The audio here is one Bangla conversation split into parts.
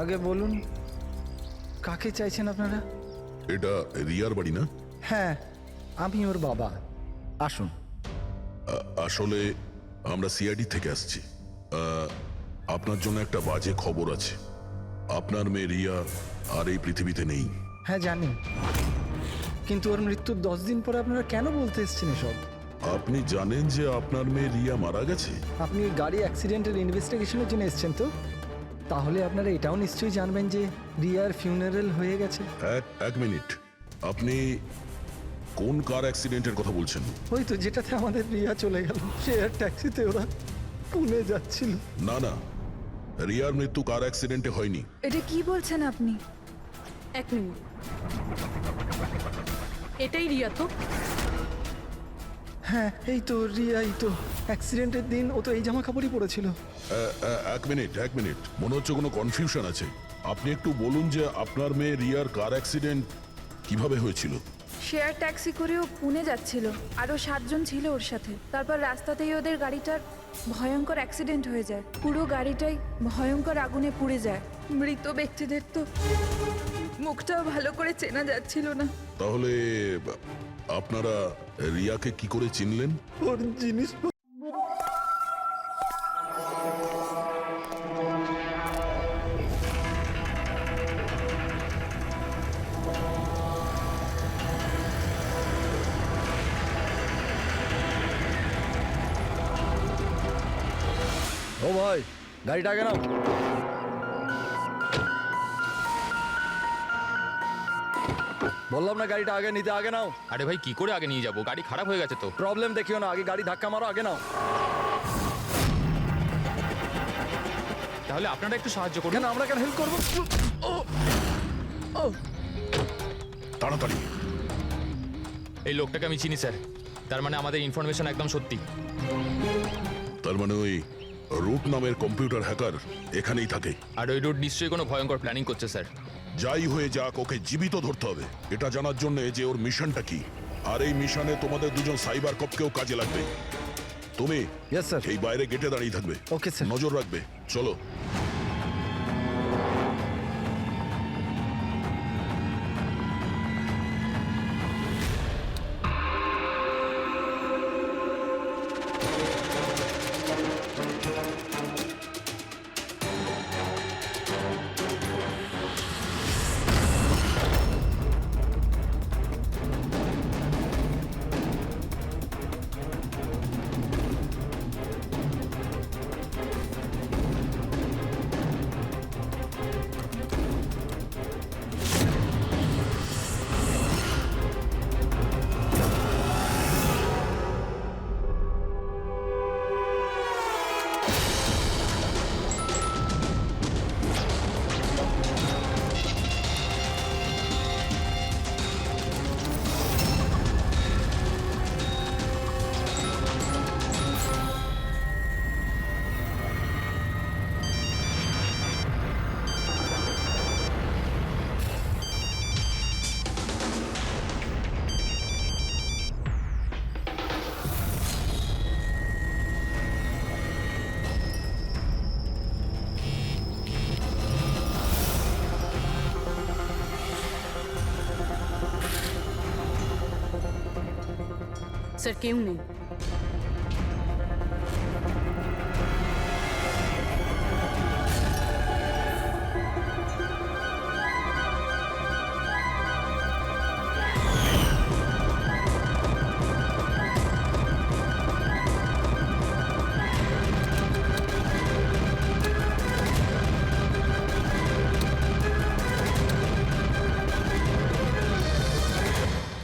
আগে বলুন কাকে চাইছেন আপনারা? এটা রিয়ার বাড়ি না? হ্যাঁ, আমি ওর বাবা। আসুন। আসলে আমরা সিআইডি থেকে আসছি। আপনার জন্য একটা বাজে খবর আছে। আপনার মেয়ে রিয়া আর এই পৃথিবীতে নেই। হ্যাঁ জানি, কিন্তু ওর মৃত্যুর 10 দিন পরে আপনারা কেন বলতে এসেছেন এসব? আপনি জানেন যে আপনার মেয়ে রিয়া মারা গেছে? আপনি গাড়ি অ্যাক্সিডেন্টের ইনভেস্টিগেশনের জন্য এসেছেন তো? তাহলে আপনারা এটাও নিশ্চয়ই জানবেন যে রিয়ার ফিউনারেল হয়ে গেছে। এক মিনিট, আপনি কোন কার অ্যাক্সিডেন্টের কথা বলছেন? ওই তো যেটাতে আমাদের রিয়া চলে গেল, শেয়ার ট্যাক্সিতে ওরা পুনে যাচ্ছিল। না না, রিয়ার মৃত্যু কার অ্যাক্সিডেন্টে হয়নি। এটা কি বলছেন আপনি? এক মিনিট, এটাই রিয়া তো? হ্যাঁ এই তো রিয়াই তো। অ্যাক্সিডেন্টের দিন ও তো এই জামা কাপড়ই পরেছিল। এক মিনিট, মনে হচ্ছে কোনো কনফিউশন আছে। আপনি একটু বলুন যে আপনার মেয়ে রিয়ার কার অ্যাক্সিডেন্ট কিভাবে হয়েছিল? শেয়ার ট্যাক্সি করেও পুনে যাচ্ছিল, আরও 7 জন ছিল ওর সাথে। তারপর রাস্তাতেই ওদের গাড়িটার ভয়ঙ্কর অ্যাক্সিডেন্ট হয়ে যায়। পুরো গাড়িটাই ভয়ঙ্কর আগুনে পুড়ে যায়। মৃত ব্যক্তিদের তো মুখটাও ভালো করে চেনা যাচ্ছিল না। তাহলে আপনারা রিয়াকে কি করে চিনলেন? ওর জিনিস ও ভাই, গাড়িটা আগে নাও। বললাম না গাড়িটা আগে নিতে, আগে নাও। আরে ভাই কি করে আগে নিয়ে যাবো? গাড়ি খারাপ হয়ে গেছে তো। প্রবলেম দেখিও না, আগে গাড়ি ধাক্কা মারো, আগে নাও। তাহলে আপনারা একটু সাহায্য করুন। কেন আমরা কেন হেল্প করবো? তাড়াতাড়ি। এই লোকটাকে আমি চিনি স্যার, তার মানে আমাদের ইনফরমেশন একদম সত্যি। তার মানে ওই রুট নামের কম্পিউটার হ্যাকার এখানেই থাকে। আর ওই রুট নিশ্চয়ই কোনো ভয়ঙ্কর প্ল্যানিং করছে স্যার। যাই হয়ে যাক, ওকে জীবিত ধরতে হবে, এটা জানার জন্য যে ওর মিশনটা কি। আর এই মিশনে তোমাদের দুজন সাইবার কপকেও কাজে লাগবে। তুমি ইয়েস স্যার। এই বাইরে গেটে দাঁড়িয়ে থাকবে। Okay sir. নজর রাখবে। চলো। স্যার কেউ নেই।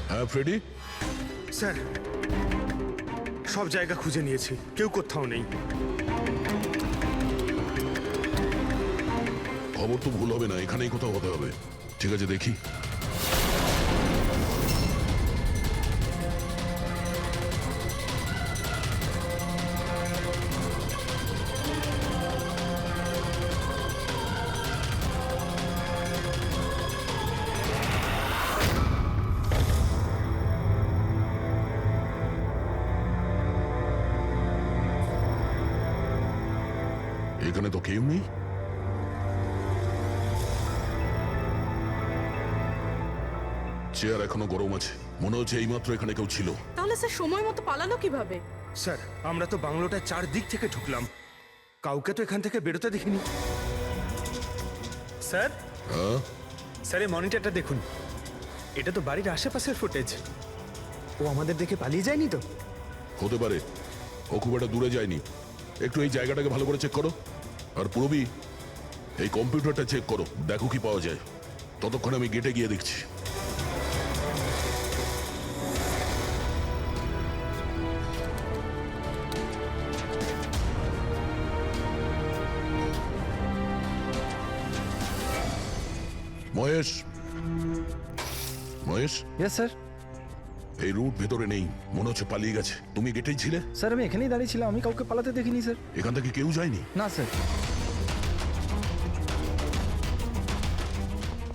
হ্যাঁ ফ্রেডি। স্যার, সব জায়গা খুঁজে নিয়েছি, কেউ কোথাও নেই। খবর তো ভুল হবে না, এখানেই কোথাও হতে হবে। ঠিক আছে, দেখি। এখানে তো কেউ নেই। চেয়ার এখনো গরম আছে, মনে হচ্ছে এইমাত্র এখানে কেউ ছিল। তাহলে স্যার সময় মতো পালালো কিভাবে? স্যার আমরা তো বাংলোটার চারদিক থেকে ঢুকলাম, কাউকে তো এখান থেকে বেরোতে দেখিনি। স্যার হ্যাঁ, স্যার এই মনিটরটা দেখুন, এটা তো বাড়ির আশেপাশের ফুটেজ। ও আমাদের দেখে পালিয়ে যায়নি তো? হতে পারে, ও খুব একটা দূরে যায়নি। একটু এই জায়গাটাকে ভালো করে চেক করো। আর পুরবি, এই কম্পিউটারটা চেক করো, দেখো কি পাওয়া যায়। ততক্ষণ আমি গেটে গিয়ে দেখছি। Mahesh, Mahesh, yes sir. এই রুট ভেতরে নেই, মনে হচ্ছে পালিয়ে গেছে। তুমি গেটেই ছিলে? স্যার আমি এখানেই দাঁড়িয়েছিলাম, আমি কাউকে পালাতে দেখিনি স্যার। এখান থেকে কেউ যায়নি? না স্যার।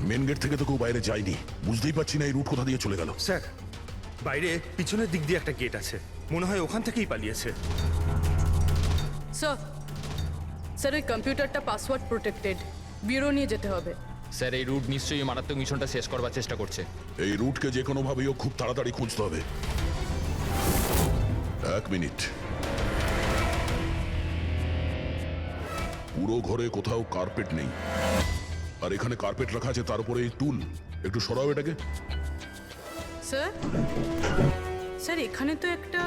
মেন গেট থেকে তো কেউ বাইরে যায়নি, বুঝতেই পারছি না এই রুট কোথা দিয়ে চলে গেল। স্যার বাইরে পিছনের দিক দিয়ে একটা গেট আছে, মনে হয় ওখান থেকেই পালিয়েছে। স্যার স্যার ওই কম্পিউটারটা পাসওয়ার্ড প্রোটেক্টেড, ব্যুরো নিয়ে যেতে হবে। স্যার এই রুট নিশ্চয়ই মারাত্মক মিশনটা শেষ করবার চেষ্টা করছে। এই রুটকে যে কোনো ভাবেই ও খুব তাড়াতাড়ি খুঁজতে হবে। 1 মিনিট। পুরো ঘরে কোথাও কার্পেট নেই, আর এখানে কার্পেট রাখা আছে, তার উপরে এই টুল। একটু সরাও এটাকে। স্যার স্যার এখানে তো একটা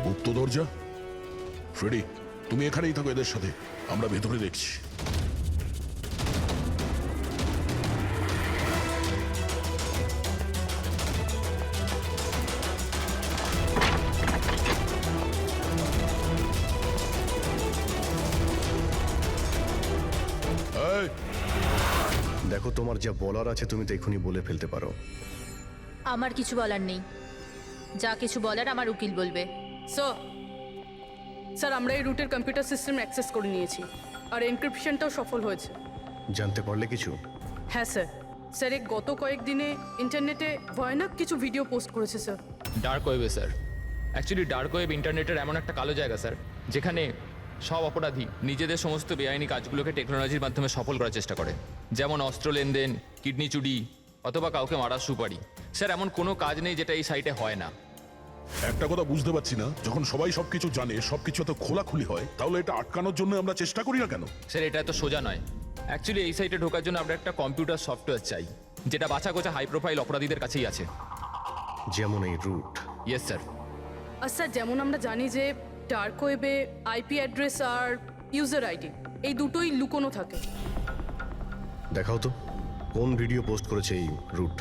গুপ্ত দরজা। ফ্রেডি, তুমি এখানেই থাকো এদের সাথে, আমরা ভেতরে দেখছি। এই, দেখো, তোমার যা বলার আছে তুমি তো এখনই বলে ফেলতে পারো। আমার কিছু বলার নেই, যা কিছু বলার আমার উকিল বলবে। স্যার স্যার আমরা এই রুটের কম্পিউটার সিস্টেম অ্যাক্সেস করে নিয়েছি, আর এনক্রিপশনটাও সফল হয়েছে। জানতে পারলে কিছু? হ্যাঁ স্যার। স্যার এই গত কয়েকদিনে ইন্টারনেটে ভয়ানক কিছু ভিডিও পোস্ট করেছে স্যার। ডার্ক ওয়েবে স্যার। অ্যাকচুয়ালি ডার্ক ওয়েব ইন্টারনেটের এমন একটা কালো জায়গা স্যার, যেখানে সব অপরাধী নিজেদের সমস্ত বেআইনি কাজগুলোকে টেকনোলজির মাধ্যমে সফল করার চেষ্টা করে। যেমন অস্ত্র লেনদেন, কিডনি চুরি, অথবা কাউকে মারার সুপারি। স্যার এমন কোনো কাজ নেই যেটা এই সাইটে হয় না। একটা কথা বুঝতে পারছি না, যখন সবাই সবকিছু জানে, সবকিছু এত খোলাখুলি হয়, তাহলে এটা আটকানোর জন্য আমরা চেষ্টা করি না কেন? স্যার এটা এত সোজা নয়। অ্যাকচুয়ালি এই সাইটে ঢোকার জন্য আমরা একটা কম্পিউটার সফটওয়্যার চাই, যেটা বাছা গোছা হাই প্রোফাইল অপরাধীদের কাছেই আছে। যেমন এই রুট। Yes sir. আর স্যার যেমন আমরা জানি যে ডার্ক ওয়েবে আইপি অ্যাড্রেস আর ইউজার আইডি এই দুটোই লুকোনো থাকে। দেখাও তো কোন ভিডিও পোস্ট করেছে এই রুট।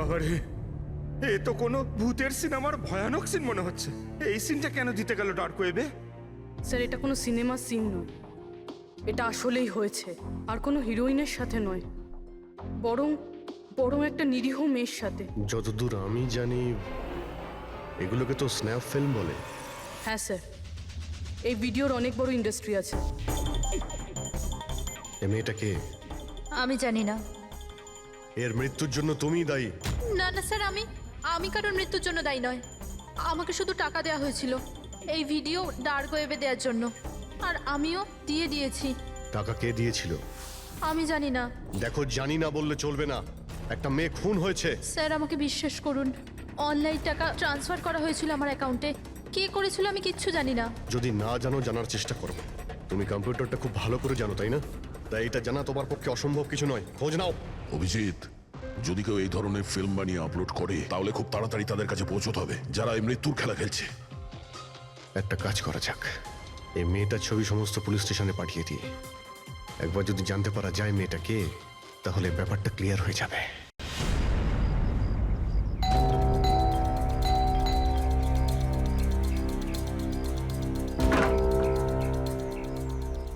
বাবারে, এ তো কোনো ভূতের সিনেমার ভয়ানক সিন মনে হচ্ছে। এই সিনটা কেন দিতে গেল ডার্ক ওয়েবে? স্যার এটা কোনো সিনেমার সিন নয়, এটা আসলেই হয়েছে। আর কোনো হিরোইনের সাথে নয়, বরং বরং একটা নিরীহ মেয়ের সাথে। যতদূর আমি জানি এগুলোকে তো স্ন্যাপ ফিল্ম বলে। হ্যাঁ স্যার, এই ভিডিওর অনেক বড় ইন্ডাস্ট্রি আছে। এ মেয়েটাকে, আমি জানি না। এর মৃত্যুর জন্য তুমিই দায়ী। না না স্যার, আমি কারোর মৃত্যুর জন্য দায়ী নয়। আমাকে শুধু টাকা দেওয়া হয়েছিল এই ভিডিও ডার্ক ওয়েবে দেওয়ার জন্য, আর আমিও দিয়েছি। টাকা কে দিয়েছিল? আমি জানি না দেখো, জানি না বললে চলবে না। একটা মেয়ে খুন হয়েছে। স্যার, আমাকে বিশ্বাস করুন, অনলাইন টাকা ট্রান্সফার করা হয়েছিল আমার অ্যাকাউন্টে। কে করেছিল আমি কিচ্ছু জানি না। যদি না জানো, জানার চেষ্টা করো। তুমি কম্পিউটারটা খুব ভালো করে জানো, তাই না? তাই এটা জানা তোমার পক্ষে অসম্ভব কিছু নয়। খোঁজ নাও। অভিজিৎ, যদি কেউ এই ধরনের ফিল্ম বানিয়ে আপলোড করে তাহলে খুব তাড়াতাড়ি তাদের কাছে পৌঁছতে হবে যারা এই মৃত্যুর খেলা খেলছে। একটা কাজ করা যাক, এই মেয়েটার ছবি সমস্ত পুলিশ স্টেশনে পাঠিয়ে দিই। একবার যদি জানতে পারা যায় মেয়েটা কে, তাহলে ব্যাপারটা ক্লিয়ার হয়ে যাবে।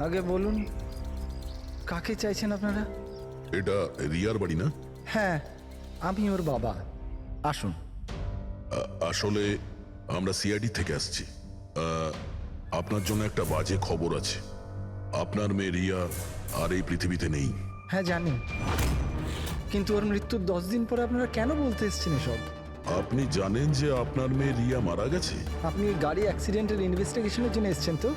আগে বলুন, কাকে চাইছেন আপনারা? এটা রিয়ার বাড়ি না? হ্যাঁ, আমি ওর বাবা। আসুন। আসলে আমরা সিআইডি থেকে আসছি। আপনার জন্য একটা বাজে খবর আছে। আপনার মেয়ে রিয়া আর এই পৃথিবীতে নেই। হ্যাঁ জানি, কিন্তু ওর মৃত্যুর 10 দিন পরে আপনারা কেন বলতে এসছেন এসব? আপনি জানেন যে আপনার মেয়ে রিয়া মারা গেছে? আপনি গাড়ি অ্যাক্সিডেন্টের ইনভেস্টিগেশনের জন্য এসছেন তো?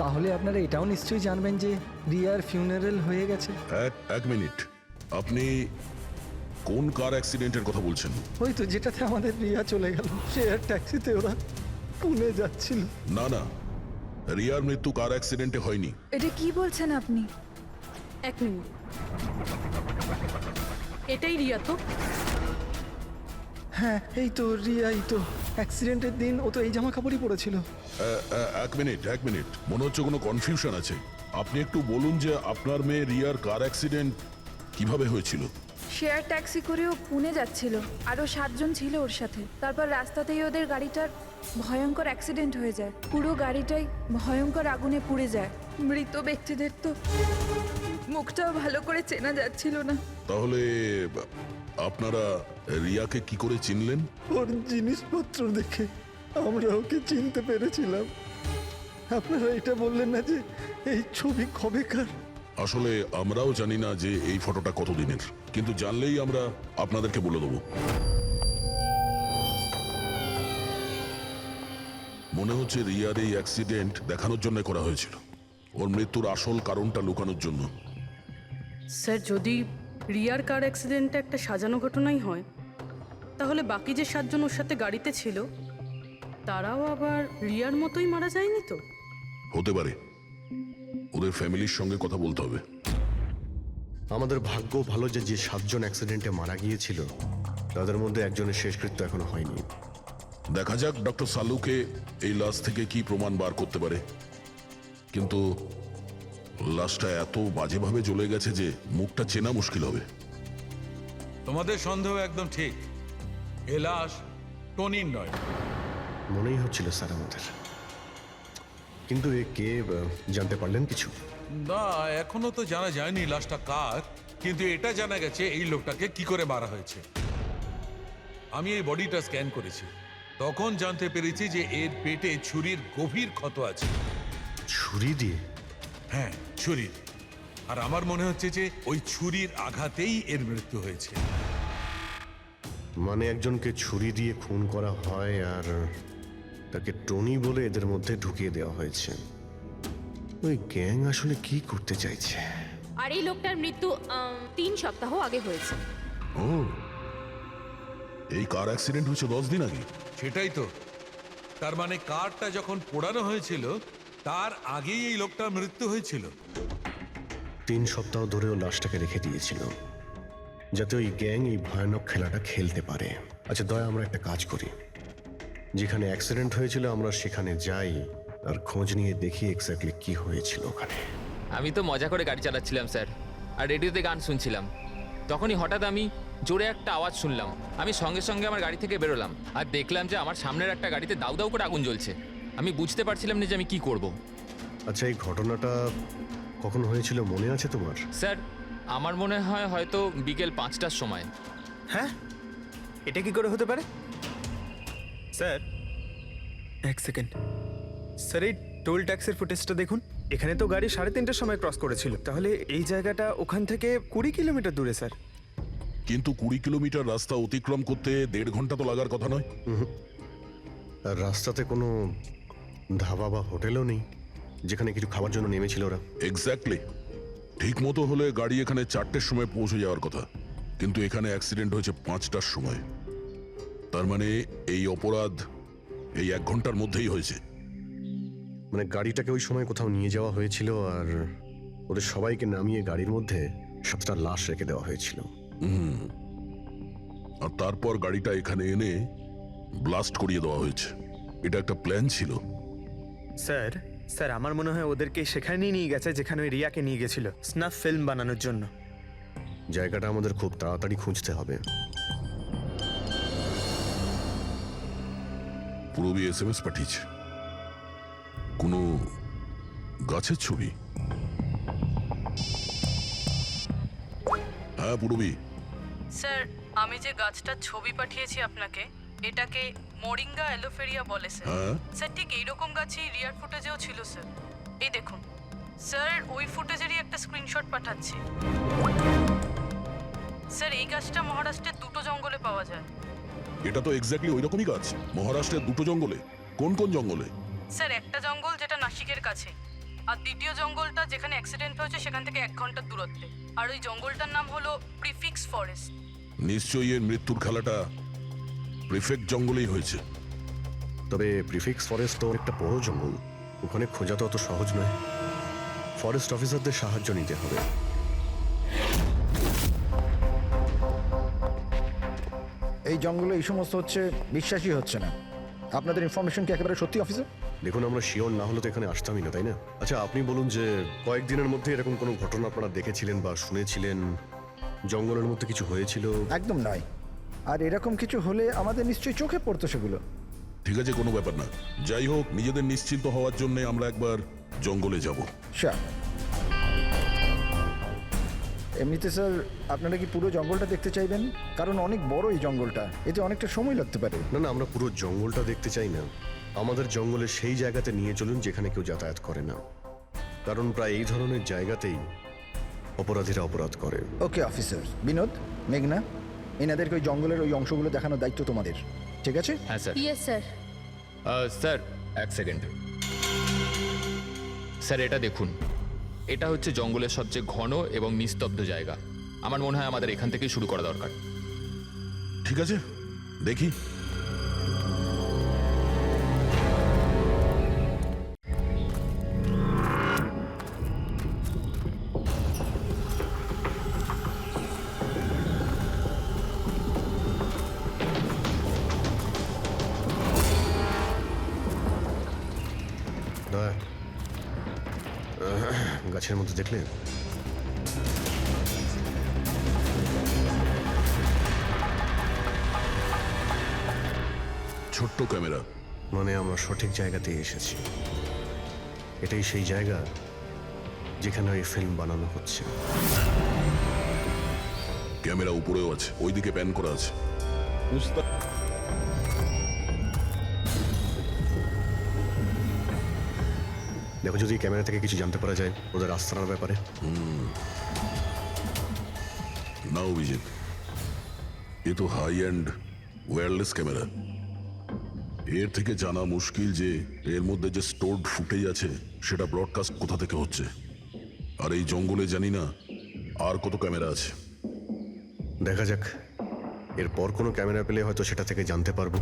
তাহলে আপনারা এটাও নিশ্চয়ই জানবেন যে রিয়ার ফিউনারেল হয়ে গেছে। এক মিনিট, আপনি কোন কার অ্যাক্সিডেন্টের কথা বলছেন? ওই তো যেটাতে আমাদের রিয়া চলে গেল, শেয়ার ট্যাক্সিতে ওরা পুনে যাচ্ছিল। না না, রিয়ার মৃত্যু কার অ্যাক্সিডেন্টে হয়নি। এটা কি বলছেন আপনি? এক মিনিট, এটাই রিয়া তো? হ্যাঁ এই তো রিয়াই তো। অ্যাক্সিডেন্টের দিন ও তো এই জামা কাপড়ই পরেছিল। এক মিনিট, মনে হচ্ছে কোনো কনফিউশন আছে। আপনি একটু বলুন যে আপনার মেয়ে রিয়ার কার অ্যাক্সিডেন্ট কিভাবে হয়েছিল? শেয়ার ট্যাক্সি করে ও পুনে যাচ্ছিল, আরও 7 জন ছিল ওর সাথে। তারপর রাস্তাতেই ওদের গাড়িটার ভয়ঙ্কর অ্যাক্সিডেন্ট হয়ে যায়। পুরো গাড়িটাই ভয়ঙ্কর আগুনে পুড়ে যায়। মৃত ব্যক্তিদের তো মুখটাও ভালো করে চেনা যাচ্ছিল না। তাহলে আপনারা রিয়াকে কি করে চিনলেন? ওর জিনিসপত্র দেখে আমরা ওকে চিনতে পেরেছিলাম। আপনারা এটা বললেন না যে এই ছবি কবেকার? আসলে আমরাও জানি না যে এই ফটোটা কতদিনের, কিন্তু জানলেই আমরা আপনাদেরকে বলে দেবো। মনে হচ্ছে রিয়ার এই অ্যাক্সিডেন্ট দেখানোর জন্য করা হয়েছিল, ওর মৃত্যুর আসল কারণটা লুকানোর জন্য। স্যার, যদি রিয়ার কার অ্যাক্সিডেন্টটা একটা সাজানো ঘটনাই হয়, তাহলে বাকি যে 7 জন ওর সাথে গাড়িতে ছিল তারাও আবার রিয়ার মতোই মারা যায়নি তো? হতে পারে, ওদের ফ্যামিলির সঙ্গে কথা বলতে হবে। আমাদের ভাগ্য ভালো যে 7 জন অ্যাক্সিডেন্টে মারা গিয়েছিল তাদের মধ্যে একজনের শেষকৃত্য এখনো হয়নি। দেখা যাক ডক্টর সালুকে এই লাশ থেকে কি প্রমাণ বার করতে পারে। কিন্তু লাশটা এত বাজেভাবে জ্বলে গেছে যে মুখটা চেনা মুশকিল হবে। তোমাদের সন্দেহ একদম ঠিক। এ লাশ টনির নয়। মনেই হচ্ছিল স্যার আমাদের, কিন্তু এ কে জানতে পারলেন কিছু? না, এখনো তো জানা যায়নি লাশটা কার, কিন্তু এটা জানা গেছে এই লোকটাকে কি করে মারা হয়েছে। আমি এই বডিটা স্ক্যান করেছি, তখন জানতে পেরেছি যে এর পেটে ছুরির গভীর ক্ষত আছে। ছুরি দিয়ে? হ্যাঁ, ছুরির। আর আমার মনে হচ্ছে যে ওই ছুরির আঘাতেই এর মৃত্যু হয়েছে। মানে একজনকে ছুরি দিয়ে খুন করা হয় আর তাকে টনি বলে এদের মধ্যে ঢুকিয়ে দেওয়া হয়েছে। ওই গ্যাং আসলে কি করতে চাইছে? আর এই লোকটার মৃত্যু 3 সপ্তাহ আগে হয়েছে। ও, এই কার অ্যাক্সিডেন্ট হয়েছে 10 দিন আগে? সেটাই তো। তার মানে কারটা যখন পোড়ানো হয়েছিল তার আগেই এই লোকটার মৃত্যু হয়েছিল। 3 সপ্তাহ ধরেও লাশটাকে রেখে দিয়েছিল যাতে ওই গ্যাং এই ভয়ানক খেলাটা খেলতে পারে। আচ্ছা দয়া, আমরা একটা কাজ করি, যেখানে অ্যাক্সিডেন্ট হয়েছিল আমরা সেখানে যাই আর খোঁজ নিয়ে দেখি এক্স্যাক্টলি কি হয়েছিল ওখানে। আমি তো মজা করে গাড়ি চালাচ্ছিলাম স্যার, আর রেডিওতে গান শুনছিলাম। তখনই হঠাৎ আমি জোরে একটা আওয়াজ শুনলাম। আমি সঙ্গে সঙ্গে আমার গাড়ি থেকে বেরোলাম আর দেখলাম যে আমার সামনের একটা গাড়িতে দাউ দাউ করে আগুন জ্বলছে। আমি বুঝতে পারছিলাম না যে আমি কি করব। আচ্ছা, এই ঘটনাটা কখন হয়েছিল মনে আছে তোমার? স্যার, আমার মনে হয় হয়তো বিকেল 5টার সময়। হ্যাঁ, এটা কি করে হতে পারে? স্যার, এক সেকেন্ড। স্যার, এই টোল ট্যাক্সের ফুটেজটা দেখুন। এখানে তো গাড়ি 3:30টার সময় ক্রস করেছিল, তাহলে এই জায়গাটা ওখান থেকে 20 কিলোমিটার দূরে স্যার। কিন্তু 20 কিলোমিটার রাস্তা অতিক্রম করতে 1.5 ঘন্টা তো লাগার কথা নয়। আর রাস্তাতে কোনো ধাবা বা হোটেলও নেই যেখানে কিছু খাবার জন্য নেমেছিল ওরা। এক্স্যাক্টলি, ঠিক মতো হলে গাড়ি এখানে 4টের সময় পৌঁছে যাওয়ার কথা, কিন্তু এখানে অ্যাক্সিডেন্ট হয়েছে 5টার সময়। তার মানে এই অপরাধ এই 1 ঘন্টার মধ্যেই হয়েছে। মানে গাড়িটাকে ওই সময় কোথাও নিয়ে যাওয়া হয়েছিল আর ওদের সবাইকে নামিয়ে গাড়ির মধ্যে 7টা লাশ রেখে দেওয়া হয়েছিল। আর তারপর গাড়িটা এখানে এনে ব্লাস্ট করিয়ে দেওয়া হয়েছে। এটা একটা প্ল্যান ছিল। স্যার, স্যার আমার মনে হয় ওদেরকে সেখানেই নিয়ে গেছে যেখানে ওই রিয়াকে নিয়ে গেছিল স্নাফ ফিল্ম বানানোর জন্য। জায়গাটা আমাদের খুব তাড়াতাড়ি খুঁজতে হবে। পূরবী SMS পাঠিয়েছে, কোনো গাছের ছবি। হ্যাঁ পূরবী, স্যার, আমি যে গাছটার ছবি পাঠিয়েছি আপনাকে, এটাকে মোরিঙ্গা অ্যালোফেরিয়া বলে স্যার। হ্যাঁ স্যার, ঠিক এইরকম গাছই রিয়ার ফুটেজেও ছিল স্যার। এই দেখুন স্যার, ওই ফুটেজেরই একটা স্ক্রিনশট পাঠাচ্ছি। স্যার, এই গাছটা মহারাষ্ট্রের 2টো জঙ্গলে পাওয়া যায়। এটা তো এক্স্যাক্টলি ওই রকমই গাছ। মহারাষ্ট্রের 2টো জঙ্গলে? কোন কোন জঙ্গলে? স্যার, একটা জঙ্গল যেটা নাসিকের কাছে, আর দ্বিতীয় জঙ্গলটা যেখানে অ্যাক্সিডেন্ট হয়েছে সেখান থেকে 1 ঘন্টার দূরত্বে। আর ওই জঙ্গলটার নাম হলো প্রিফিক্স ফরেস্ট। নিশ্চয়ই এর মৃত্যুর খেলাটা প্রিফেক্ট জঙ্গলেই হয়েছে। তবে প্রিফিক্স ফরেস্ট তো একটা বড় জঙ্গল, ওখানে খোঁজা তো অত সহজ নয়। ফরেস্ট অফিসারদের সাহায্য নিতে হবে। এই জঙ্গলে এই সমস্ত হচ্ছে, বিশ্বাসই হচ্ছে না। আপনাদের ইনফরমেশন কি একেবারে সত্যি অফিসার? দেখুন, আমরা শিওর না হলে তো এখানে আসতামই না, তাই না? আচ্ছা, আপনি বলুন যে কয়েকদিনের মধ্যে এরকম কোনো ঘটনা আপনারা দেখেছিলেন বা শুনেছিলেন? জঙ্গলের মধ্যে কিছু হয়েছিল? একদম নয়। আর এরকম কিছু হলে আমাদের নিশ্চয়ই চোখে পড়তো সেগুলো। ঠিক আছে, কোনো ব্যাপার না। যাই হোক, নিজেদের নিশ্চিন্ত হওয়ার জন্য আমরা একবার জঙ্গলে যাব। স্যার, এমনিতে স্যার আপনারা কি পুরো জঙ্গলটা দেখতে চাইবেন? কারণ অনেক বড় এই জঙ্গলটা, এতে অনেকটা সময় লাগতে পারে। না না, আমরা পুরো জঙ্গলটা দেখতে চাই না। আমাদের জঙ্গলে সেই জায়গাতে নিয়ে চলুন যেখানে কেউ যাতায়াত করে না, কারণ প্রায় এই ধরনের জায়গাতেই অপরাধীরা অপরাধ করে। Okay officer. বিনোদ, মেঘনা, এনাদেরকে ওই জঙ্গলের ওই অংশগুলো দেখানোর দায়িত্ব তোমাদের, ঠিক আছে? হ্যাঁ sir. Yes sir. Sir, 1 second. Sir, এটা দেখুন, এটা হচ্ছে জঙ্গলের সবচেয়ে ঘন এবং নিস্তব্ধ জায়গা। আমার মনে হয় আমাদের এখান থেকেই শুরু করা দরকার। ঠিক আছে, দেখি। দয়া, গাছের মধ্যে দেখলে? ছোট্ট ক্যামেরা। মানে আমরা সঠিক জায়গাতেই এসেছি। এটাই সেই জায়গা যেখানে ওই ফিল্ম বানানো হচ্ছে। ক্যামেরা উপরেও আছে, ওইদিকে প্যান করা আছে। দেখো, যদি ক্যামেরা থেকে কিছু জানতে পারা যায় ওদের আস্তানার ব্যাপারে। না অভিজিৎ, এ তো হাই অ্যান্ড ওয়্যারলেস ক্যামেরা। এর থেকে জানা মুশকিল যে এর মধ্যে যে স্টোরড ফুটেজ আছে সেটা ব্রডকাস্ট কোথা থেকে হচ্ছে। আর এই জঙ্গলে জানি না আর কত ক্যামেরা আছে। দেখা যাক, এরপর কোনো ক্যামেরা পেলে হয়তো সেটা থেকে জানতে পারবো।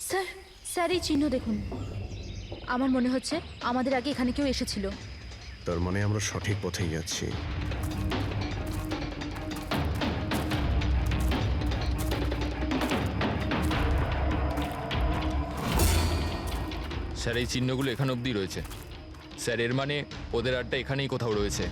স্যার, স্যার এই চিহ্ন দেখুন। আমার মনে হচ্ছে আমাদের আগে এখানে কেউ এসেছিল। তার মানে আমরা সঠিক পথেই যাচ্ছি। স্যার এই চিহ্নগুলো এখান অবধি রয়েছে। স্যার এর মানে ওদের আড্ডা এখানেই কোথাও রয়েছে।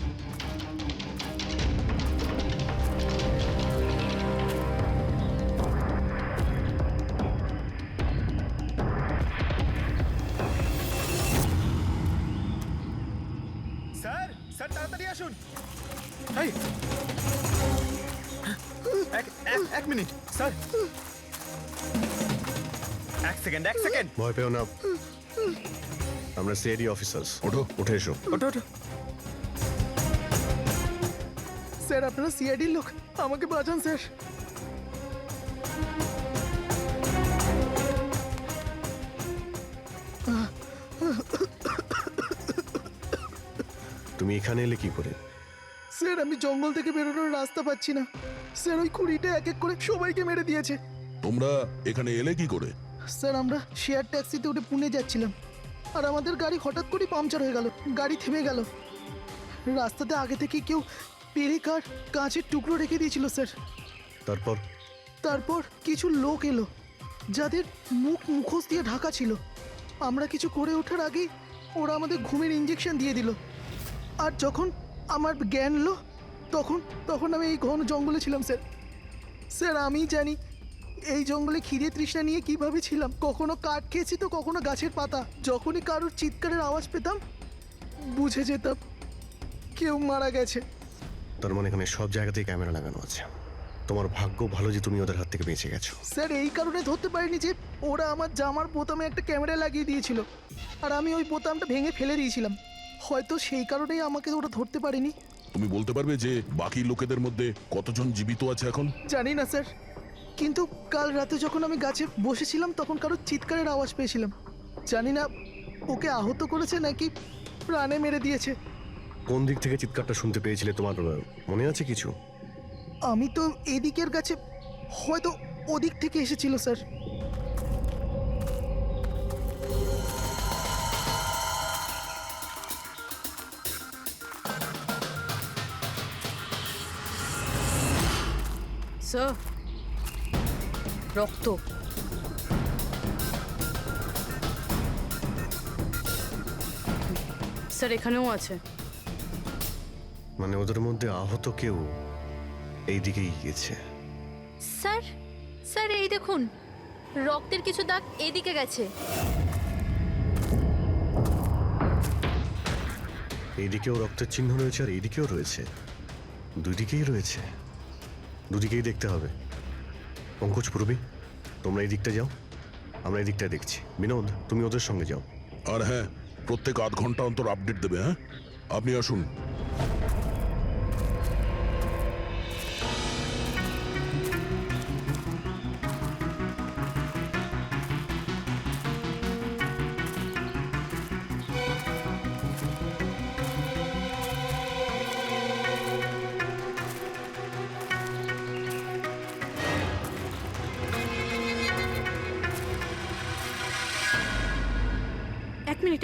স্যার স্যার তাড়াতাড়ি আসুন। এই এক মিনিট স্যার, এক সেকেন্ড। ভয় পেও না, আমরা সিআইডি অফিসার্স। ওঠো। উঠে এসো। ওঠো ওঠো। স্যার আপনারা সিআইডির লোক, আমাকে বাঁচান স্যার। তুমি এখানে এলে কি করে? স্যার আমি জঙ্গল থেকে বেরোনোর রাস্তা পাচ্ছি না স্যার, ওই কুড়িটা এক এক করে সবাইকে মেরে দিয়েছে। তোমরা এখানে এলে কি করে? স্যার আমরা শেয়ার ট্যাক্সিতে উঠে পুনে যাচ্ছিলাম, আর আমাদের গাড়ি হঠাৎ করে পাংচার হয়ে গেল, গাড়ি থেমে গেল। রাস্তাতে আগে থেকে কেউ পেরেক আর কাঁচের টুকরো রেখে দিয়েছিল স্যার। তারপর কিছু লোক এলো যাদের মুখোশ দিয়ে ঢাকা ছিল। আমরা কিছু করে ওঠার আগেই ওরা আমাদের ঘুমের ইঞ্জেকশন দিয়ে দিল। আর যখন আমার জ্ঞান এলো তখন আমি এই ঘন জঙ্গলে ছিলাম স্যার। স্যার আমি জানি এই জঙ্গলে খিদে তৃষ্ণা নিয়ে কিভাবে ছিলাম, কখনো কাঠ খেয়েছি তো কখনো গাছের পাতা। যখনই কারোর চিৎকারের আওয়াজ পেতাম বুঝে যেতাম কেউ মারা গেছে। তার মানে এখানে সব জায়গাতেই ক্যামেরা লাগানো আছে। তোমার ভাগ্য ভালো যে তুমি ওদের হাত থেকে বেঁচে গেছো। স্যার এই কারণে ধরতে পারিনি যে ওরা আমার জামার বোতামে একটা ক্যামেরা লাগিয়ে দিয়েছিল, আর আমি ওই বোতামটা ভেঙে ফেলে দিয়েছিলাম। হয়তো সেই কারণেই আমাকে ওরা ধরতে পারেনি। তুমি বলতে পারবে যে বাকি লোকেদের মধ্যে কতজন জীবিত আছে এখন? জানি না স্যার, কিন্তু কাল রাতে যখন আমি গাছে বসেছিলাম তখন কারোর চিৎকারের আওয়াজ পেয়েছিলাম। জানি না ওকে আহত করেছে নাকি প্রাণে মেরে দিয়েছে। কোন দিক থেকে চিৎকারটা শুনতে পেয়েছিলে তোমার মনে আছে কিছু? আমি তো এদিকের গাছে, হয়তো ওদিক থেকে এসেছিল স্যার। স্যার রক্ত। স্যার এখানেও আছে। মানে ওদের মধ্যে আহত কেউ এই দিকেই গিয়েছে। স্যার স্যার এই দেখুন, রক্তের কিছু দাগ এদিকে গেছে। এইদিকেও রক্তের চিহ্ন রয়েছে আর এইদিকেও রয়েছে, দুদিকেই রয়েছে। দুদিকেই দেখতে হবে। পঙ্কজ, পূর্বী, তোমরা এই দিকটা যাও, আমরা এই দিকটা দেখছি। বিনোদ, তুমি ওদের সঙ্গে যাও। আর হ্যাঁ, প্রত্যেক 8 ঘন্টা অন্তর আপডেট দেবে। হ্যাঁ, আপনি আসুন।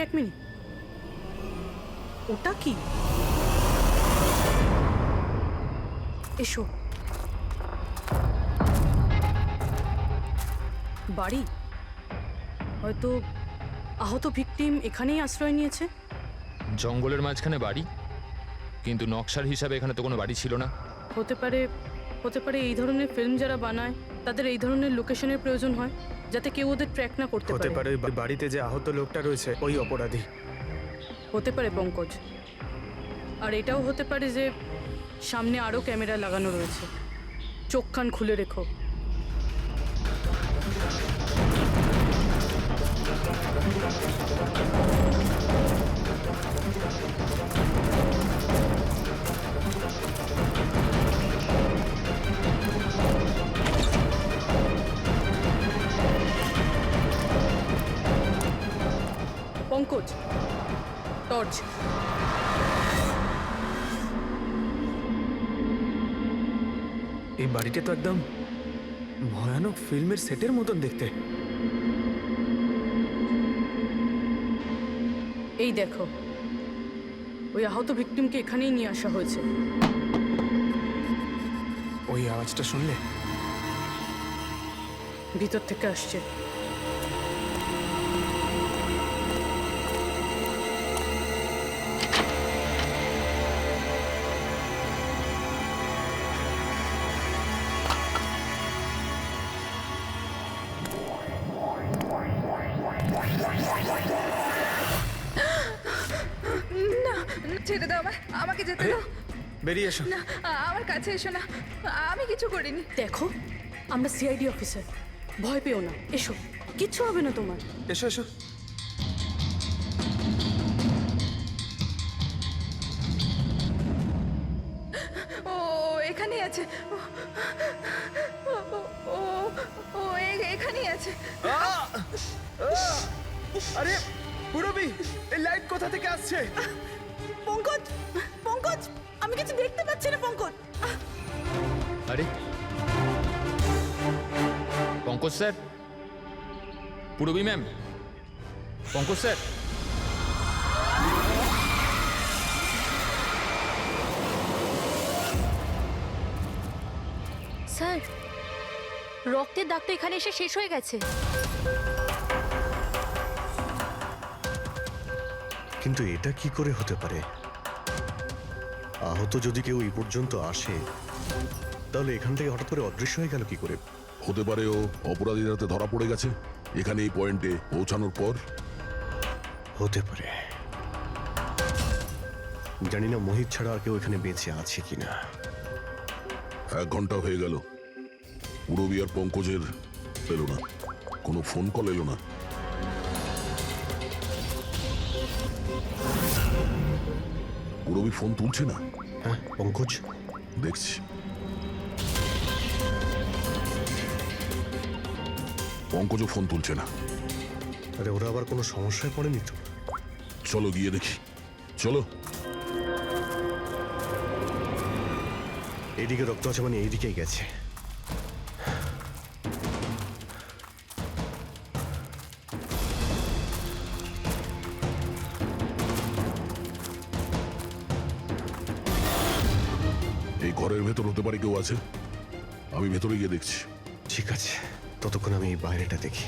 এক মিনিট ওটা কি? এসো। বাড়ি, হয়তো আহত ভিকটিম এখানেই আশ্রয় নিয়েছে। জঙ্গলের মাঝখানে বাড়ি, কিন্তু নকশার হিসাবে এখানে তো কোনো বাড়ি ছিল না। হতে পারে এই ধরনের ফিল্ম যারা বানায় তাদের এই ধরনের লোকেশনের প্রয়োজন হয়, যাতে কেউ ওদের ট্র্যাক না করতে হতে পারে। পারে বাড়িতে যে আহত লোকটা রয়েছে ওই অপরাধী। হতে পারে পঙ্কজ। আর এটাও হতে পারে যে সামনে আরও ক্যামেরা লাগানো রয়েছে। চোখ কান খুলে রেখো। পঙ্কজ, টর্চ। এই বাড়িটা তো একদম ভয়ানক ফিল্মের সেটের মতন দেখতে। এই দেখো, ওই আহত ভিকটিমকে এখানেই নিয়ে আসা হয়েছে। ওই আওয়াজটা শুনলে? ভিতর থেকে আসছে। ছেড়ে দাও আমায়, আমাকে যেতে দাও। বেরিয়ে এসো। না, আমার কাছে এসো না, আমি কিছু করিনি। দেখো, আমরা সিআইডি অফিসার, ভয় পেও না, এসো, কিচ্ছু হবে না তোমার। এসো এসো। ও এখানেই আছে, ও ও ও এখানেই আছে। আরে পুরবি, এই লাইট কোথা থেকে আসছে? পঙ্কজ, পঙ্কজ, আমি কিছু দেখতে পাচ্ছি না পঙ্কজ। আরে Pankaj sir, Purabi ma'am, Pankaj sir. Sir, রক্তের দাগ তো এখানে এসে শেষ হয়ে গেছে। কিন্তু এটা কি করে হতে পারে? আহত যদি কেউ এই পর্যন্ত আসে, তাহলে এখান থেকে হঠাৎ করে অদৃশ্য হয়ে গেল কি করে? হতে পারে ও অপরাধীর হাতে ধরা পড়ে গেছে এখানে এই পয়েন্টে পৌঁছানোর পর। হতে পারে। জানি না মোহিত ছাড়া আর কেউ এখানে বেঁচে আছে কিনা। 1 ঘন্টা হয়ে গেল, পুরবী আর পঙ্কজের এলো না, কোনো ফোন কল এলো না। পুরবী ফোন তুলছে না। হ্যাঁ পঙ্কজ, দেখছি। পঙ্কজও ফোন তুলছে না। আরে ওরা আবার কোনো সমস্যায় পড়েনি তো? চলো গিয়ে দেখি, চলো। এইদিকে রক্ত আছে মানে এইদিকেই গেছে। এই ঘরের ভেতর হতে পারে কেউ আছে, আমি ভেতরে গিয়ে দেখছি। ঠিক আছে, ততক্ষণ আমি এই বাইরেটা দেখি।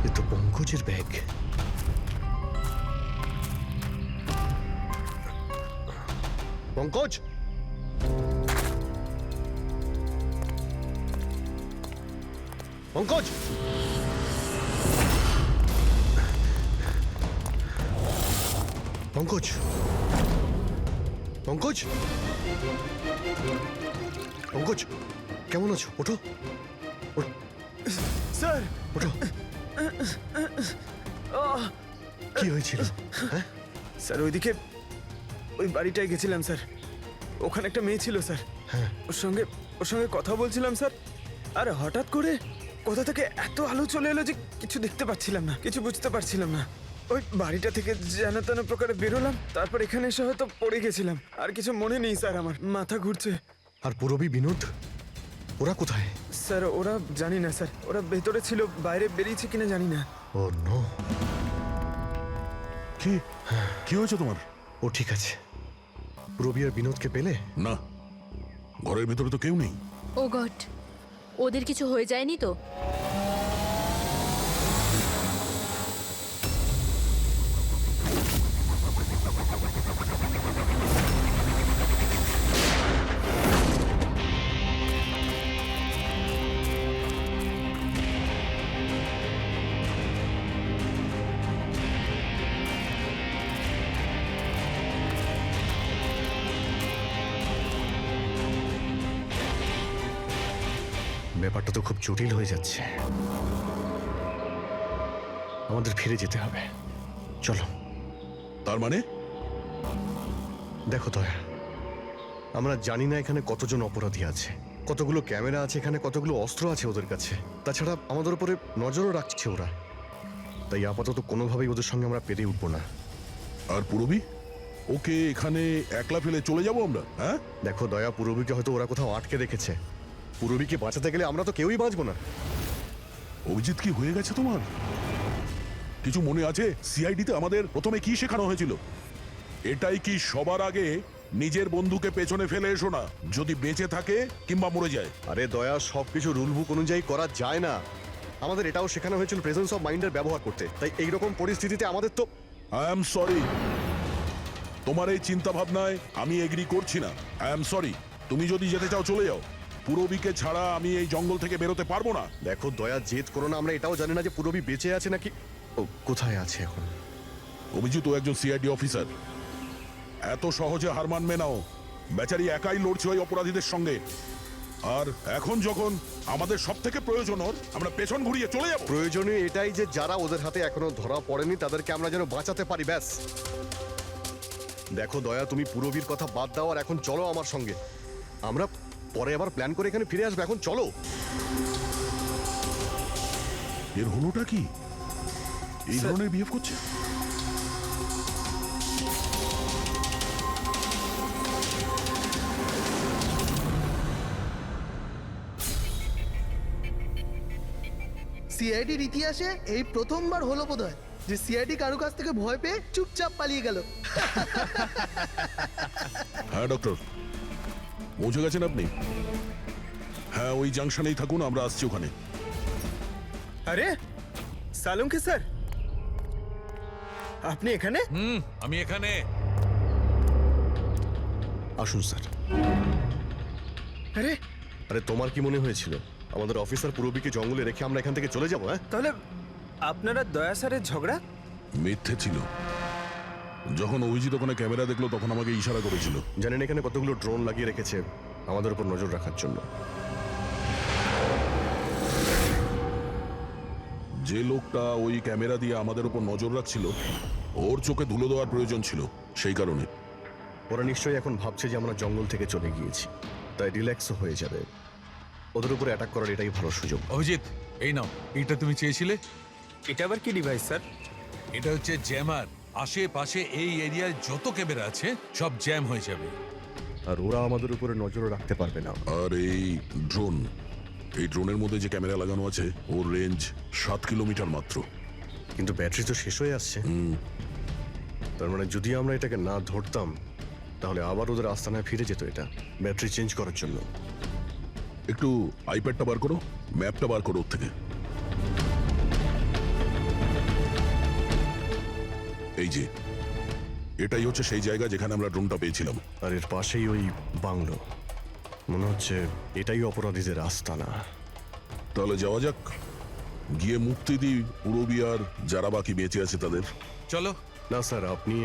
এ তো পঙ্কজের ব্যাগ। পঙ্কজ, পঙ্কজ, পঙ্কজ, পঙ্কজ, পঙ্কজ, কেমন আছো? ওঠো, স্যার, ওঠো। কি হয়েছিল? হ্যাঁ, স্যার ওইদিকে ওই বাড়িটায় গেছিলাম স্যার। ওখানে একটা মেয়ে ছিল স্যার। হ্যাঁ। ওর সঙ্গে কথা বলছিলাম স্যার। আর হঠাৎ করে কোথা থেকে এত আলো চলে এলো যে কিছু দেখতে পাচ্ছিলাম না, কিছু বুঝতে পারছিলাম না। ওই বাড়িটা থেকে যেন তেন প্রকারে বেরোলাম, তারপর এখানে এসে হয়তো পড়ে গেছিলাম। আর কিছু মনে নেই স্যার, আমার মাথা ঘুরছে। আর পুরবী, বিনোদ, ওরা কোথায়? স্যার ওরা জানি না স্যার, ওরা ভেতরে ছিল, বাইরে বেরিয়েছে কিনা জানি না। ও নো। কি কি হয়েছে তোমার? ও ঠিক আছে। পুরবী আর বিনোদকে পেলে? না, ঘরের ভেতরে তো কেউ নেই। ও গড, ওদের কিছু হয়ে যায়নি তো? ব্যাপারটা তো খুব জটিল হয়ে যাচ্ছে। আমাদের ফিরে যেতে হবে, চলো। তার মানে দেখো দয়া, আমরা জানি না এখানে কতজন অপরাধী আছে, কতগুলো ক্যামেরা আছে এখানে, কতগুলো অস্ত্র আছে ওদের কাছে। তাছাড়া আমাদের উপরে নজরও রাখছে ওরা। তাই আপাতত কোনোভাবেই ওদের সঙ্গে আমরা পেরে উঠবো না। আর পুরবী? ওকে এখানে একলা ফেলে চলে যাবো আমরা? হ্যাঁ, দেখো দয়া, পূরবীকে হয়তো ওরা কোথাও আটকে রেখেছে। পূরবীকে বাঁচাতে গেলে আমরা তো কেউই বাঁচবো না। অভিজিৎ কি হয়ে গেছে তোমার? কিছু মনে আছে সিআইডিতে আমাদের প্রথমে কি শেখানো হয়েছিল? এটাই কি সবার আগে নিজের বন্ধুকে পেছনে ফেলে এসো না, যদি বেঁচে থাকে কিংবা মরে যায়। আরে দয়া, সবকিছু রুল বুক অনুযায়ী করা যায় না। আমাদের এটাও শেখানো হয়েছিল প্রেজেন্স অফ মাইন্ডের ব্যবহার করতে। তাই এইরকম পরিস্থিতিতে আমাদের তো আই এম সরি, তোমার এই চিন্তা ভাবনায় আমি এগ্রি করছি না। আই এম সরি, তুমি যদি যেতে চাও চলে যাও। পূরবীকে ছাড়া আমি এই জঙ্গল থেকে বেরোতে পারবো না। দেখো দয়া, জেদ করো না। আমরা এটাও জানি না যে পূরবী বেঁচে আছে নাকি ও কোথায় আছে এখন। অভিজিৎ ও একজন সিআইডি অফিসার, এত সহজে হার মানবে নাও। বেচারি একাই লড়ছে ওই অপরাধীদের সঙ্গে। আর এখন যখন আমাদের সব থেকে প্রয়োজন ওর, আমরা পেছন ঘুরিয়ে চলে যাবো। প্রয়োজনীয় এটাই যে যারা ওদের হাতে এখনো ধরা পড়েনি তাদেরকে আমরা যেন বাঁচাতে পারি, ব্যাস। দেখো দয়া, তুমি পূরবীর কথা বাদ দাও আর এখন চলো আমার সঙ্গে। আমরা পরে আবার প্ল্যান করে এখানে ফিরে আসবো, এখন চলো। এর হলোটা কি? এই ধরনের বিহেভ করছে? সিআইডির ইতিহাসে এই প্রথমবার হলো বোধহয় যে সিআইডি কারো কাছ থেকে ভয় পেয়ে চুপচাপ পালিয়ে গেল। হ্যাঁ ডক্টর, পৌঁছে গেছেন আপনি? হ্যাঁ, ওই জাংশনেই থাকুন, আমরা আসছি ওখানে। আরে সালুঙ্কি স্যার, আপনি এখানে? আমি এখানে। আসুন স্যার। আরে আরে তোমার কি মনে হয়েছিল আমাদের অফিসার পূরবীকে জঙ্গলে রেখে আমরা এখান থেকে চলে যাবো? হ্যাঁ, তাহলে আপনারা দয়া স্যারের ঝগড়া? মিথ্যে ছিল। যখন অভিজিৎ ওখানে ক্যামেরা দেখলো তখন আমাকে ইশারা করেছিল। জানেন এখানে কতগুলো ড্রোন লাগিয়ে রেখেছে আমাদের উপর নজর রাখার জন্য। যে লোকটা ওই ক্যামেরা দিয়ে আমাদের উপর নজর রাখছিল, ওর চোখে ধুলো দেওয়ার প্রয়োজন ছিল, সেই কারণে। ওরা নিশ্চয়ই এখন ভাবছে যে আমরা জঙ্গল থেকে চলে গিয়েছি, তাই রিল্যাক্সও হয়ে যাবে। ওদের উপরে অ্যাটাক করার এটাই ভালো সুযোগ। অভিজিৎ, এই নাও, এইটা তুমি চেয়েছিলে। এটা আবার কি ডিভাইস স্যার? এটা হচ্ছে জ্যামার। আশেপাশে এই এরিয়ায় যত ক্যামেরা আছে সব জ্যাম হয়ে যাবে। আর ওরা আমাদের উপরে নজর রাখতে পারবে না। আর এই ড্রোন, এই ড্রোনের মধ্যে যে ক্যামেরা লাগানো আছে ওর রেঞ্জ 7 কিলোমিটার মাত্র। কিন্তু ব্যাটারি তো শেষ হয়ে আসছে। তার মানে যদি আমরা এটাকে না ধরতাম তাহলে আবার ওদের আস্তানায় ফিরে যেত এটা ব্যাটারি চেঞ্জ করার জন্য। একটু আইপ্যাডটা বার করো, ম্যাপটা বার করো ওর থেকে। এই যে, এটাই হচ্ছে সেই জায়গা যেখানে আমরা ড্রোনটা পেয়েছিলাম। আর এর পাশেই ওই বাংলো। মনে হচ্ছে এটাই অপরাধীদের আস্তানা। তাহলে যাওয়া যাক, গিয়ে মুক্তি দিই পূরবী আর যারা বাকি বেঁচে আছে তাদের। চলো। না স্যার, আপনি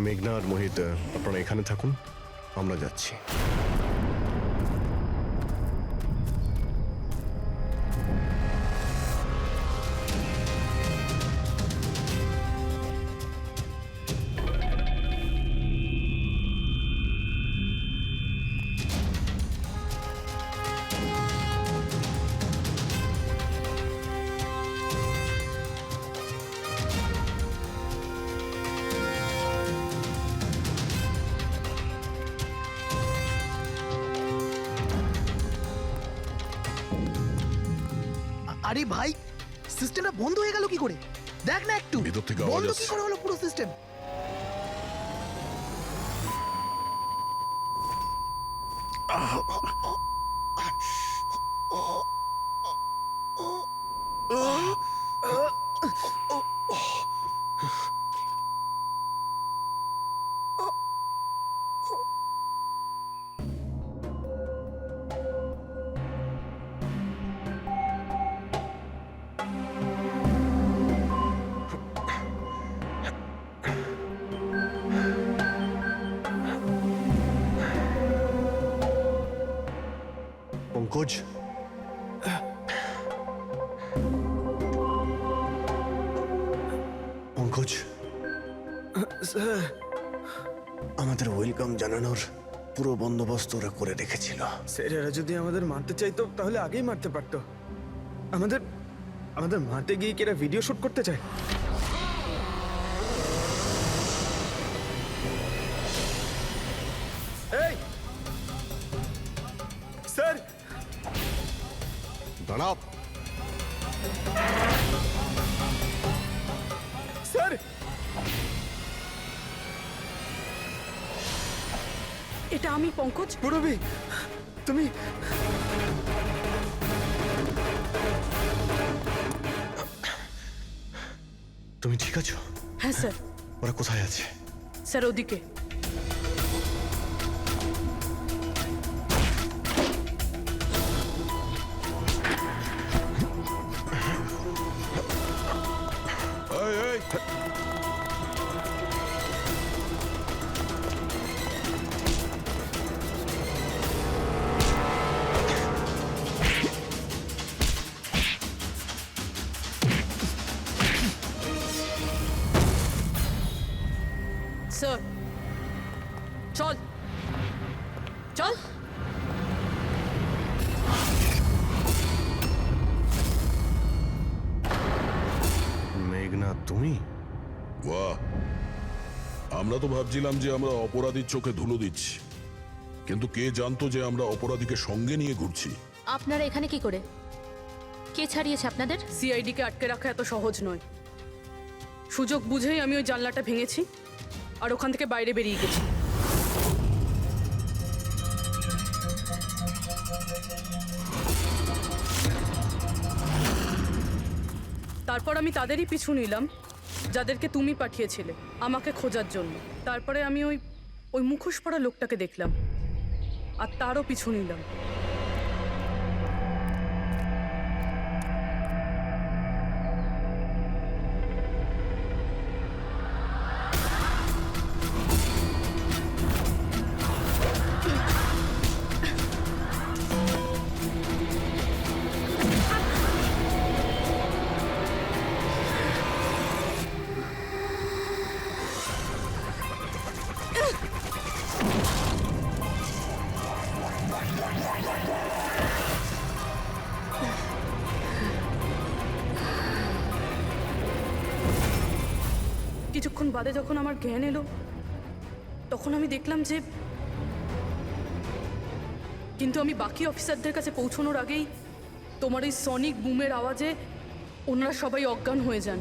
মেঘনা আর মোহিত আপনারা এখানে থাকুন, আমরা যাচ্ছি। আরে ভাই, সিস্টেমটা বন্ধ হয়ে গেল কি করে? দেখ না একটু, ভেতর থেকে আওয়াজ বন্ধ কি আসছে। করে হলো পুরো সিস্টেম? পঙ্কজ, পঙ্কজ, স্যার আমাদের ওয়েলকাম জানানোর পুরো বন্দোবস্ত ওরা করে রেখেছিল। স্যার, এরা যদি আমাদের মারতে চাইতো তাহলে আগেই মারতে পারতো। আমাদের আমাদের মারতে গিয়ে কি এরা ভিডিও শুট করতে চায়? প্রণব, স্যার এটা আমি পঙ্কজ। পুরবি, তুমি তুমি ঠিক আছো? হ্যাঁ স্যার। ওরা কোথায় আছে? স্যার ওদিকে। এই, এই, স্যার চল চল। মেঘনা, তুমি? বাহ, আমরা তো ভাবছিলাম যে আমরা অপরাধীর চোখে ধুলো দিচ্ছি, কিন্তু কে জানতো যে আমরা অপরাধীকে সঙ্গে নিয়ে ঘুরছি। আপনারা এখানে কি করে? কে ছাড়িয়েছে আপনাদের? সিআইডিকে আটকে রাখা এত সহজ নয়। সুযোগ বুঝেই আমি ওই জানলাটা ভেঙেছি আর ওখান থেকে বাইরে বেরিয়ে গেছি। তারপর আমি তাদেরই পিছু নিলাম যাদেরকে তুমি পাঠিয়েছিলে আমাকে খোঁজার জন্য। তারপরে আমি ওই ওই মুখোশ পরা লোকটাকে দেখলাম আর তারও পিছু নিলাম। কিছুক্ষণ বাদে যখন আমার জ্ঞান এলো তখন আমি দেখলাম যে, কিন্তু আমি বাকি অফিসারদের কাছে পৌঁছানোর আগেই তোমার এই সনিক বুমের আওয়াজে ওনারা সবাই অজ্ঞান হয়ে যান।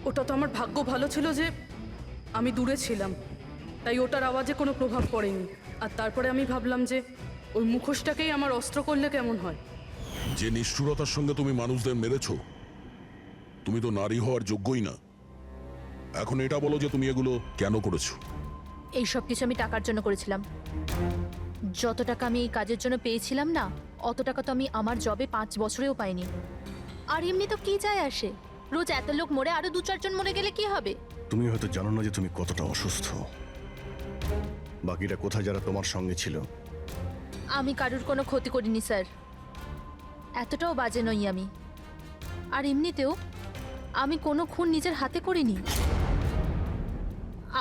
ওটা তো আমার ভাগ্য ভালো ছিল যে আমি দূরে ছিলাম, তাই ওটার আওয়াজে কোনো প্রভাব পড়েনি। আর তারপরে আমি ভাবলাম যে ওই মুখোশটাকেই আমার অস্ত্র করলে কেমন হয়। যে নিষ্ঠুরতার সঙ্গে তুমি মানুষদের মেরেছো, তুমি তো নারী হওয়ার যোগ্যই না। এখন এটা বলো যে তুমি এগুলো কেন করেছো? এই সব কিছু আমি টাকার জন্য করেছিলাম। যত টাকা আমি এই কাজের জন্য পেয়েছিলাম না, অত টাকা তো আমি আমার জবে 5 বছরেও পাইনি। আর এমনি তো কি যায় আসে, রোজ এত লোক মরে আরো 2-4 জন মরে গেলে কি হবে? তুমি হয়তো জানো না যে তুমি কতটা অসুস্থ। বাকিরা কোথায় যারা তোমার সঙ্গে ছিল? আমি কারুর কোনো ক্ষতি করিনি স্যার, এতটাও বাজে নই আমি। আর এমনিতেও আমি কোনো খুন নিজের হাতে করিনি।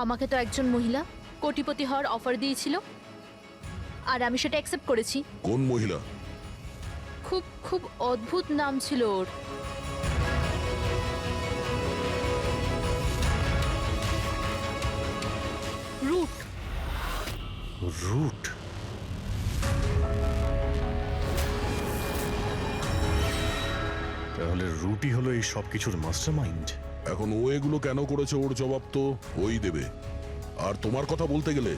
আমাকে তো একজন মহিলা কোটিপতি হওয়ার অফার দিয়েছিল আর আমি সেটা অ্যাকসেপ্ট করেছি। কোন মহিলা? খুব খুব অদ্ভুত নাম ছিল ওর। রুট। রুট? তাহলে রুটই হলো এই সব কিছুর মাস্টারমাইন্ড। এখন ও এগুলো কেন করেছে ওর জবাব তো ওই দেবে। আর তোমার কথা বলতে গেলে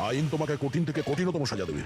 আইন তোমাকে কঠিন থেকে কঠিনতম সাজা দেবে।